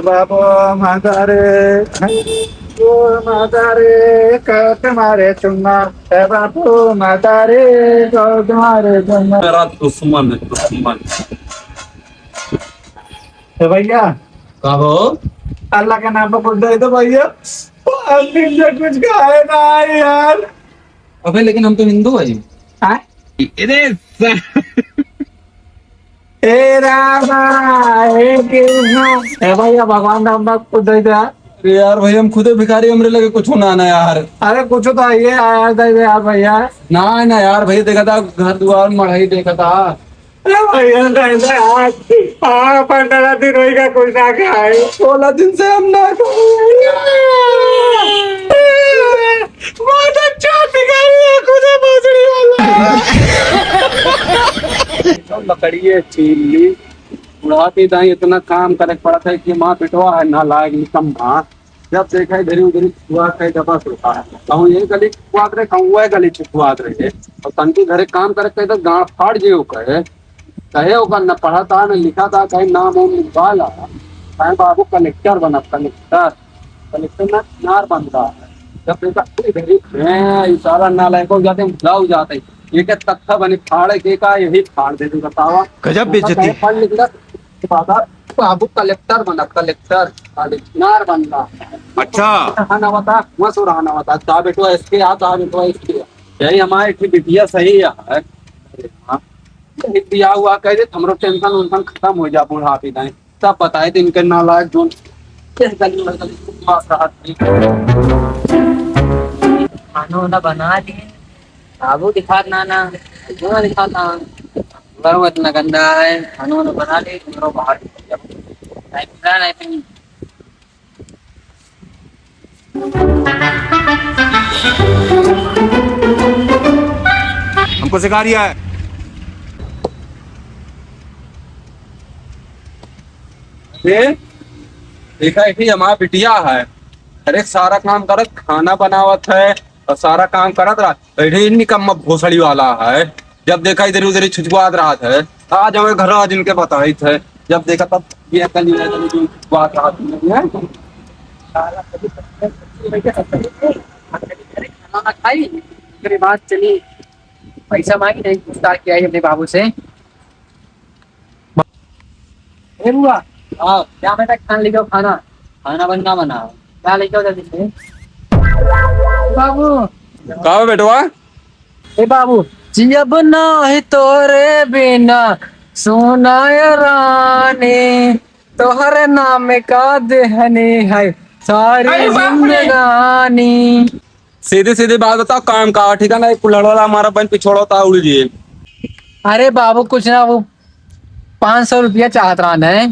बाबू म्हातारे म्हातारे तुम्हारे चुम्मा बाबू म्हातारे तुम्हारे चुम्मा मेरा दुश्मन है दुश्मन। भैया कहो अल्लाह का नाम पर बोल दे तो भैया अंतिम से कुछ खाए ना यार। अबे लेकिन हम तो हिंदू है। हाँ? अरे हे रामा हे कृष्ण हे भैया भगवान नाम पर कुछ दे दे यार भाई हम खुदे भिखारी हमरे लगे कुछ होना ना यार। अरे कुछ तो आइए यार दे दे यार भैया। ना ना यार भैया देखा था घर द्वार मढ़ाई देखा था। भैया दे दे यार 15 दिन होगा कुछ ना खाए 16 दिन से हम ना बहुत अच्छा भिखारी है खुदे भोसड़ी वाला। लकड़ी चीली बुढ़ाती दाई इतना काम करे पड़ा था कि माँ पिटवा है ना लायक निकम्मा। जब देखा इधर उधर छुआ कहीं दबा सुखा कहूँ ये गली छुआत रहे कहूँ वह गली छुआत रहे और तनकी घरे काम करे कहीं तो गाँव फाड़ जे कहे ओकर न पढ़ा था न लिखा था कहीं नाम वाम लिखवाला कहीं बाबू कलेक्टर बना कलेक्टर ना नार बन रहा है। जब देखा इधर सारा नालायक हो जाते हैं जाते एक तख्ता बने फाड़े के का यही फाड़ दे बतावा गजब बेइज्जती। पढ़ लिख बाबू कलेक्टर बना कलेक्टर नार बन रहा है। अच्छा रहना बता वहाँ सो रहना बता ता बेटो इसके आता बेटो इसके यही हमारे बिटिया सही है। दिया हुआ कह दे हमरो टेंशन उनसन खत्म हो जा बुढ़ापे दाए सब बताए थे इनके नालायक जो खाना वाना बना दिए बाबू दिखा नाना दिखाता घर इतना गंदा है खाना वाना बना ले तुम बाहर नहीं हमको सिखा रिया है। देखा ही हमारा बिटिया है अरे सारा काम करत खाना बनावत है और सारा काम करत रहा निकम्मा भोसड़ी वाला है। जब देखा इधर उधर छुचुआत रहा था आज हमें घर आज इनके बताई थे जब देखा तब ये छुचुआत रहा खाना खाई फिर बात चली पैसा मांगी नहीं पूछताछ किया अपने बाबू से बुआ क्या बेटा खाना लेके आओ खाना खाना बनना बना क्या लेके आओ जल्दी से बाबू कहा बेटवा ए बाबू जियब ना है तोरे बिना सोना रानी तोहरे नाम का देहनी है सारी जिंदगानी। सीधे सीधे बात बताओ काम का ठीक है ना कुल्हड़ वाला हमारा बहन पिछोड़ा था उड़ जी। अरे बाबू कुछ ना वो 500 रुपया चाहत रहा है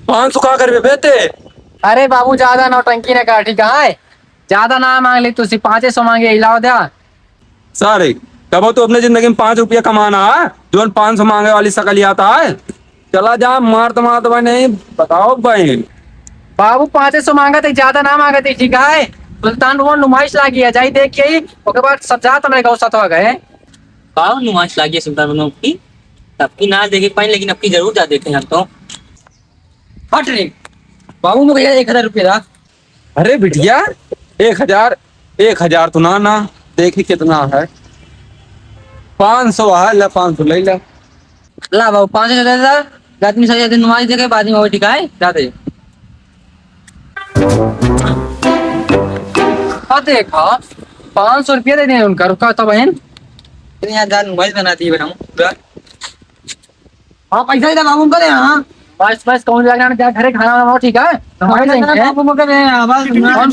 500 का कर बेटे। अरे बाबू ज्यादा नौटंकी ने कहा ठीक है ज्यादा ना मांग ले तुझसे 500 मांगे हिलाओ दे सारे कब तो अपने जिंदगी में 5 रुपया कमाना है जो 500 मांगे वाली शकल आता है चला जा मारत नहीं बताओ बहन। बाबू 500 मांगा थे ज्यादा ना मांगा थे ठीक है सुल्तान वो नुमाइश लागी है जाई देख के उसके बाद सब जात मेरे गाँव सतवा गए पाओ नुमाइश लागी सुल्तान बनों की सबकी ना देखे पाए लेकिन अब की जरूर जा देखे हम तो हट रे बाबू में भैया 1000 रुपया था। अरे बिटिया 1000 तो ना देखी कितना है 500 है ले 500 ले ले ला बाबू 500 दे दे आदमी सजा दिन नुमाइश देखे बाद में वो ठीक है जाते देखा 500 रुपया दे दें उनका रुका तो बहन यहाँ मोबाइल बनाती है बेटा पूरा हाँ पैसा ही था बाबू को दे हाँ बस कौन जाएगा ना घरे खाना बनाओ ठीक है बाबू को दे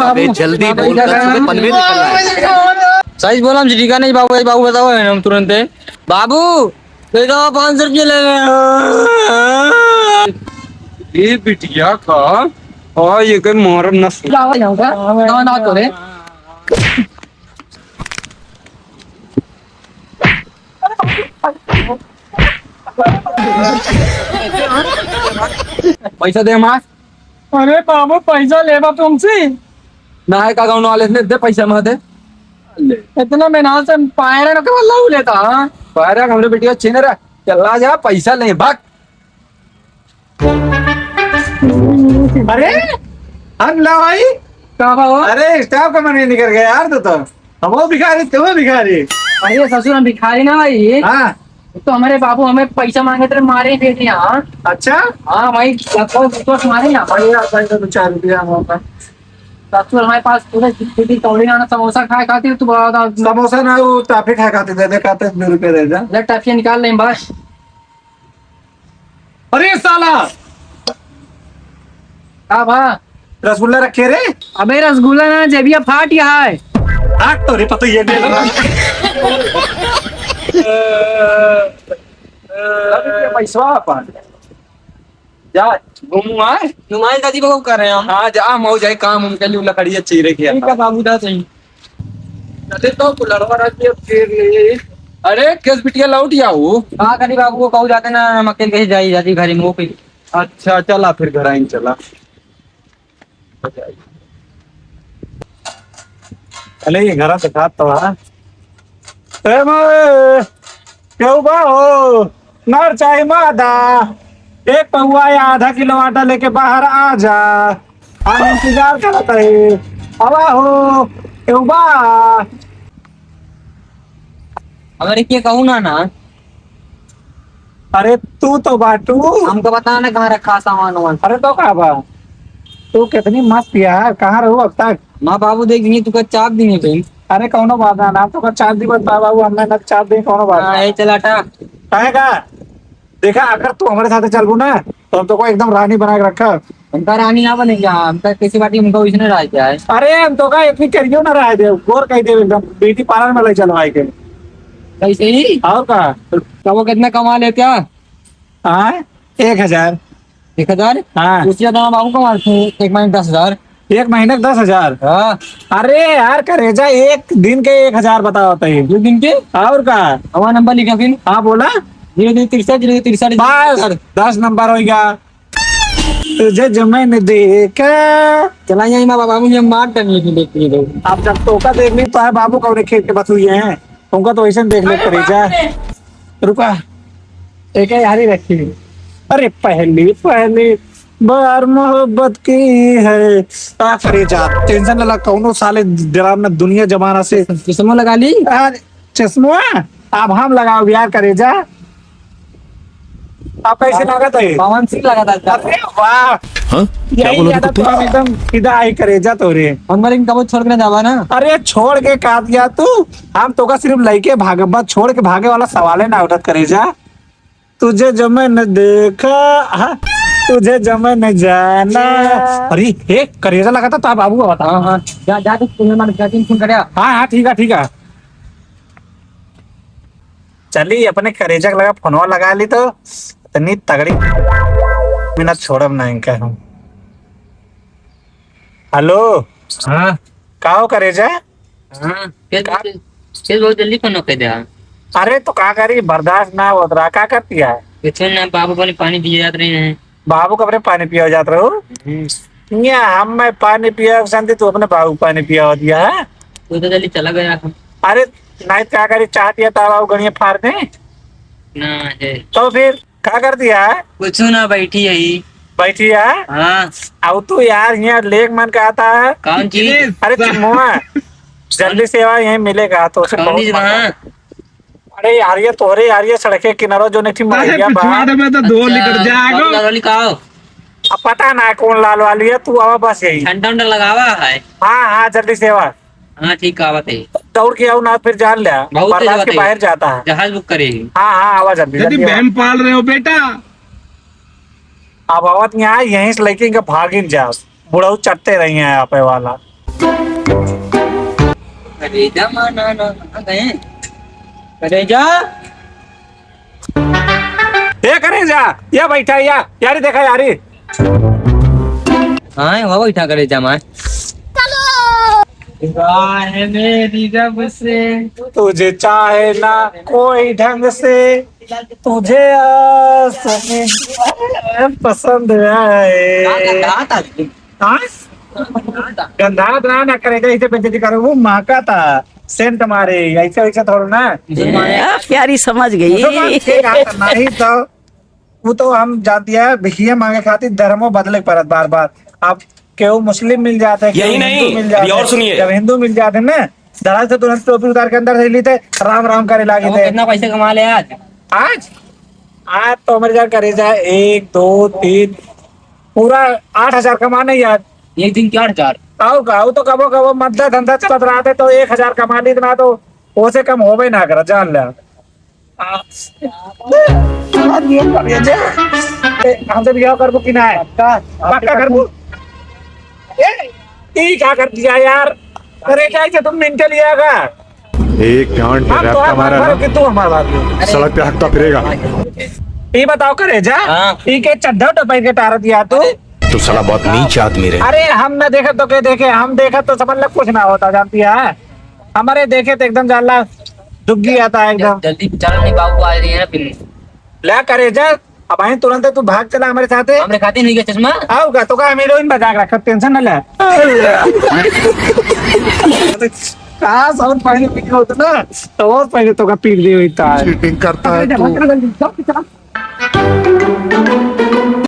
अबे जल्दी बोल कर पनवे निकल रहा है। सही बोला हम ठीक है नहीं बाबू बाबू बताओ हम तुरंत बाबू 500 रुपये ले ये बिटिया का और ये कोई मोहरम नस्ल ना तो रे पैसा दे मार। अरे बाबू पैसा लेवा तुमसे ना है का गाँव वाले ने दे पैसा मत दे इतना मेहनत से पायरा के बल्ला लेता हाँ पायरा हमरे बेटिया छीन रहा चला जा पैसा ले भाग अरे अल्लाह भाई का भाव अरे स्टाफ का मन नहीं निकल गया यार तो हम वो भिखारी तुम भिखारी। अरे ससुर हम भिखारी ना भाई, हाँ तो हमारे बाबू हमें पैसा मांगे थे मारे बेटे यहाँ। अच्छा हाँ भाई लगभग मारे ना भाई आप भाई तो 4 रुपया मौका ससुर हमारे पास पूरे चिट्ठी तोड़ी ना समोसा खाए खाती तू बड़ा समोसा ना वो टाफी खा खाते दे खाते 2 रुपये दे दे। ले टैफिया निकाल लें बस। अरे साला हाँ भा रसगुल्ला रखे रे अबे रसगुल्ला ना जेबिया फाट यहाँ है। आग तो रे पता ये दे पैसा अपन जा घूमू आए नुमाइश दादी बहू कर रहे हैं हम। हाँ जा मऊ जाए काम उनके लिए लकड़ी अच्छी रखी ठीक है बाबू दा सही। तो कुलरवा रखिए फिर अरे केस बिटिया लौट जाऊ हाँ कभी बाबू को कहू जाते ना हम अकेले कहीं जाई जाती घर में वो पे। अच्छा चला फिर घर आई चला अरे ये घर से खात तो है ए मैं क्यों बा हो नर चाहे मादा एक पौवा या आधा किलो आटा लेके बाहर आ जा हम इंतजार करते हैं हवा हो क्यों बा अगर ये कहूँ ना अरे तू तो बाटू हमको बताना कहाँ रखा सामान वामान। अरे तो कहा बा तू कितनी मस्त यार कहाँ रहू अब तक माँ बाबू देख दिए तुका चाप दिए कहीं। अरे कौनो बात ना नाम तो 4 दिन बता बाबू हमने न 4 दिन कौनो बात हाँ ये चला टा कहेगा देखा अगर तू हमारे साथ चल ना तो हम तो को एकदम रानी बना के रखा। उनका रानी ना बनेगा हमका किसी बाटी उनका उसने राज क्या है। अरे हम तो का इतनी करियो ना रहा दे गोर कह दे एकदम ब्यूटी पार्लर में ले चलवाए के कैसे ही और का तो वो कितना कमा लेते हैं। हाँ 1000 1000 हाँ उससे ज्यादा बाबू कमाते हैं एक महीने 10,000। 1 महीने का 10,000। हाँ अरे यार करेजा एक दिन के 1000 बताओ तय 2 दिन के और का हमारा नंबर लिखा फिर हाँ बोला 063 बस 10 नंबर हो गया तुझे जो मैंने देखा। चला जाए माँ बाबू मुझे मार डरने की देखती है। अब जब तोका देख ली तो है बाबू कौन खेत के बस हुई है तुमका तो ऐसे देख ले करेजा रुका एक यार ही रखी अरे पहली बार मोहब्बत की है करेजा टेंशन ना लग कौनो साले ड्रामा दुनिया जमाना से चश्मा लगा ली चश्मा अब हम लगाओ यार करेजा आप कैसे लागत है पवन सिंह लगा था। अरे वाह हाँ? क्या यही बोला ज्यादा तू? तो हम एकदम सीधा आई करेजा तो रे हमारे कब छोड़ के जावा ना। अरे छोड़ के का दिया तू हम तो का सिर्फ लइके भागबा छोड़ के भागे वाला सवाल है ना उठत करेजा तुझे जो मैं न देखा हाँ, तुझे जो मैं न जाना। अरे हे करेजा लगा था बाबू का बता। हाँ हाँ जा जा तू तुम्हें मार जाती फोन कर। हाँ ठीक है चली अपने करेजा का लगा फोनवा लगा ली तो इतनी तगड़ी बिना छोड़ब नहीं क्या हम। हेलो हाँ का हो करेजा हाँ फिर बहुत जल्दी फोन कर दिया। अरे तो का करी बर्दाश्त ना हो रहा का करती है कुछ ना बाबू पानी पानी दिए जाते रहे हैं। बाबू को अपने पानी पिया जात रहो या हम मैं पानी पिया शांति तू अपने बाबू पानी पिया दिया है। तू तो जल्दी चला गया। अरे नहीं क्या करी चाहती है ताबा गणिया फाड़ दे ना है तो फिर क्या कर दिया कुछ ना बैठी है ही। बैठी है हाँ अब तू यार यहाँ लेक मन का आता है कौन चीज अरे चिमुआ जल्दी सेवा यहीं मिलेगा तो उसे कौन बहुत चीज मजा- वहाँ अरे यार ये तोरे यार ये सड़क के किनारों जो नहीं थी मर गया बा में तो दो निकल जाएगा लिखाओ अब पता ना है कौन लाल वाली है तू आवा बस यही ठंडा उंडा लगावा है। हाँ जल्दी सेवा हाँ ठीक है आवत है दौड़ के आओ ना फिर जान लिया बहुत तेज बर्दाश्त बात के है। बाहर जाता है। जहाज बुक करेगी। हाँ आवा जल्दी यदि जल्दी आवा। बहन पाल रहे हो बेटा अब आवत यहाँ यहीं से लेके इनका भागिन जाओ बुढ़ऊ चटते रही है यहाँ पे वाला करेजा माना ना कहाँ गए करेजा ये करे जा या बैठा यारी देखा यारी हाँ वहाँ बैठा करेजा माँ मेरी जब से तुझे चाहे ना कोई ढंग से तुझे पसंद आए हाँ? गंधा ना करे इसे बेइज्जती करो वो माँ का था सेंट मारे ऐसा वैसा थोड़ा ना प्यारी समझ मुसलमान गई के का करना ही तो वो तो हम जाती है भिखिया मांगे खातिर धर्मों बदले परत बार बार। अब केहू मुस्लिम मिल जाते हैं, यही केहू नहीं, हिंदू मिल अभी जाते और हैं। सुनिए। जब हिंदू मिल जाते हैं ना धड़ा से तुरंत टोपी उतार के अंदर से लेते राम राम करे लागे वो थे। कितना पैसे कमा ले आज? आज आज तो हमारे जान करे जाए 1 2 3 पूरा 8,000 कमाने ही आज। एक दिन क्या 8,000? आओ गाओ तो कबो कबो मद्दा धंधा चलत रहा थे तो 1,000 कमा ली इतना तो ओसे कम होवे ना कर जान ले। हमसे बियाह करबो कि ना है? पक्का करबो। ये क्या कर दिया यार? अरे क्या है तुम मिनट लियागा? एक गांड पे हम रैप तो का मारा हमारा ना, कि तू हमारा बात सड़क पे हकता फिरेगा। ये बताओ करे जा हाँ। के चड्ढा टपाई के टार दिया तू। तो साला बहुत नीच आदमी रहे। अरे हम न देखे तो के देखे, हम देखा तो समझ लो कुछ ना होता जानती है। हमारे देखे तो एकदम जाला दुग्गी आता है एकदम। जल्दी चल नहीं बाबू आ रही है ना फिर। ला करे जा अब आई तुरंत तू भाग चला हमारे साथ। हमरे खाते नहीं गए चश्मा। आओगा तो का हीरोइन बजा के रखा टेंशन न ले। कहाँ साउंड पहले पीट होता ना तो और पहले तो का पीट दी हुई था। चीटिंग करता है तू। जल्दी